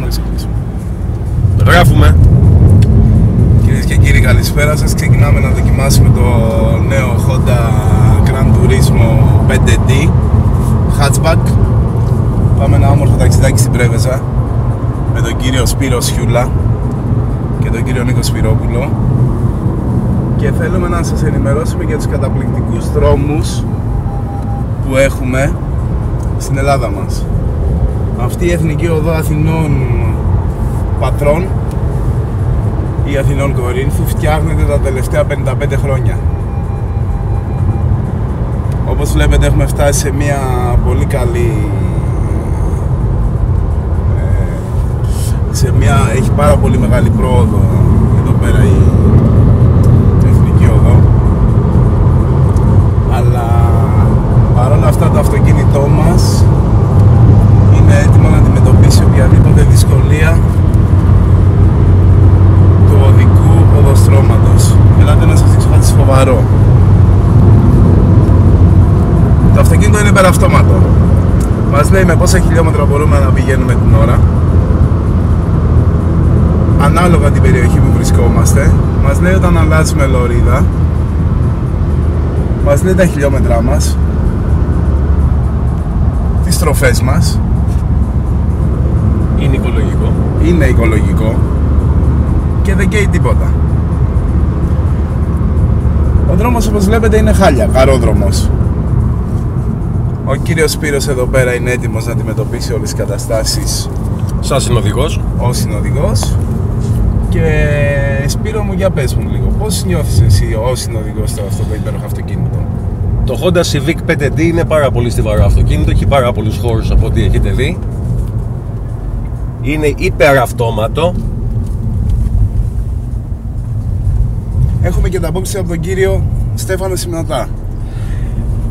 να ξεκινήσουμε. Γράφουμε. Κυρίες και κύριοι, καλησπέρα σας. Ξεκινάμε να δοκιμάσουμε το νέο Honda Gran Turismo 5D Hatchback. Πάμε ένα όμορφο ταξιδάκι στην Πρέβεζα με τον κύριο Σπύρο Σιούλα και τον κύριο Νίκο Σπυρόπουλο, και θέλουμε να σας ενημερώσουμε για τους καταπληκτικούς δρόμους που έχουμε στην Ελλάδα μας. Αυτή η Εθνική Οδό Αθηνών Πατρών ή Αθηνών Κορίνθου φτιάχνεται τα τελευταία 55 χρόνια. Όπως βλέπετε, έχουμε φτάσει σε μια πολύ καλή έχει πάρα πολύ μεγάλη πρόοδο εδώ πέρα η Εθνική Οδό, αλλά παρόλα αυτά το αυτοκίνητό μας είναι έτοιμο να αντιμετωπίσει οποιαδήποτε δυσκολία του οδικού οδοστρώματος. Ελάτε να σας δείξω κάτι φοβερό. Το αυτοκίνητο είναι υπεραυτόματο. Μας λέει με πόσα χιλιόμετρα μπορούμε να πηγαίνουμε την ώρα, ανάλογα την περιοχή που βρισκόμαστε. Μας λέει όταν αλλάζουμε λωρίδα, μας λέει τα χιλιόμετρά μας, τις στροφές μας. Είναι οικολογικό. Είναι οικολογικό και δεν καίει τίποτα. Ο δρόμος, όπως βλέπετε, είναι χάλια, καρόδρομος. Ο κύριος Σπύρος εδώ πέρα είναι έτοιμος να αντιμετωπίσει όλες τις καταστάσεις Σαν συνοδηγός. ως συνοδηγός. Και Σπύρο μου, για πες μου λίγο, πώς νιώθεις εσύ ως συνοδηγός σε αυτό το υπέροχο αυτοκίνητο? Το Honda Civic 5D είναι πάρα πολύ στιβαρό αυτοκίνητο, έχει πάρα πολλούς χώρους από ό,τι έχετε δει. Είναι υπεραυτόματο. Έχουμε και τα απόψη από τον κύριο Στέφανο Σιμνατά.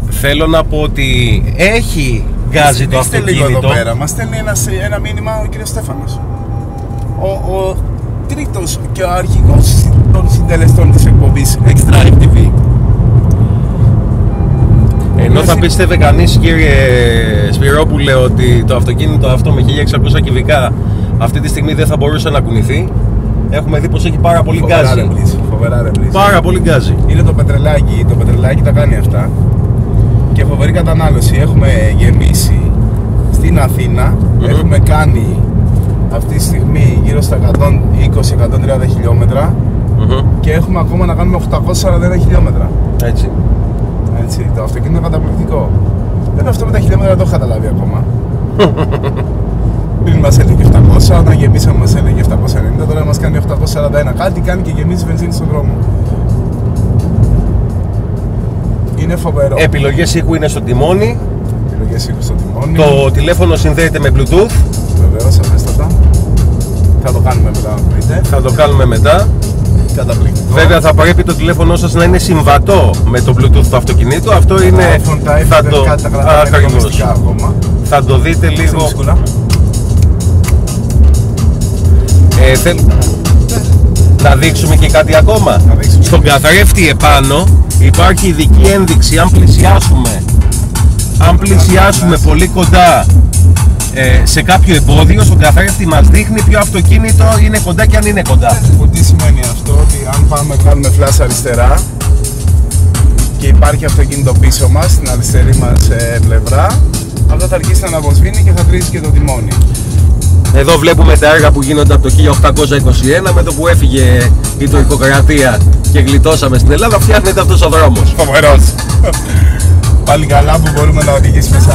Θέλω να πω ότι έχει γκάζι το αυτοκίνητο. Λίγο εδώ πέρα, μας στέλνει ένα μήνυμα ο κύριος Στέφανος, ο τρίτος και ο αρχηγός των συντελεστών της εκπομπής Extra TV. Ενώ θα πίστευε κανείς, κύριε Σπυρόπουλε, ότι το αυτοκίνητο αυτό με 1600 κυβικά αυτή τη στιγμή δεν θα μπορούσε να κουνηθεί, έχουμε δει πως έχει πάρα πολύ γκάζι. Φοβερά ρεμπλής. Πάρα πολύ γκάζι. Είναι το πετρελάκι τα κάνει αυτά και φοβερή κατανάλωση. Έχουμε γεμίσει στην Αθήνα, έχουμε κάνει αυτή τη στιγμή γύρω στα 120-130 χιλιόμετρα και έχουμε ακόμα να κάνουμε 841 χιλιόμετρα. Έτσι. Το αυτοκίνητο είναι καταπληκτικό. Δεν, αυτό με τα χιλιόμετρα δεν το έχω καταλάβει ακόμα. Πριν μας έλεγε 700, όταν γεμίσαμε μας έλεγε 790, τώρα μας κάνει 841. Κάτι κάνει και γεμίζει βενζίνη στον δρόμο. Είναι φοβερό. Επιλογές ήχου είναι στο τιμόνι. Το τηλέφωνο συνδέεται με Bluetooth. Βεβαίως, αμέστατα. Θα το κάνουμε μετά. Καταπληκτικό. Βέβαια θα πρέπει το τηλέφωνο σας να είναι συμβατό με το Bluetooth του αυτοκινήτου. Αυτό είναι. Θα το δείτε λίγο. Να δείξουμε και κάτι ακόμα. Στον καθρέφτη επάνω υπάρχει ειδική ένδειξη. Αν πλησιάσουμε πολύ κοντά σε κάποιο εμπόδιο, στον καθρέφτη μας δείχνει ποιο αυτοκίνητο είναι κοντά και αν είναι κοντά. Τι σημαίνει αυτό? Ότι αν βγάλουμε φλάσσα αριστερά και υπάρχει αυτοκίνητο πίσω μας, στην αριστερή μας πλευρά, αυτό θα αρχίσει να αναβοσβήνει και θα βρίζει και το τιμόνι. Εδώ βλέπουμε τα έργα που γίνονται από το 1821, με το που έφυγε η τουρκοκρατία και γλιτώσαμε στην Ελλάδα, φτιάχνεται αυτός ο δρόμος. Φοβερός. Πάλι καλά που μπορούμε να οδηγήσουμε σαν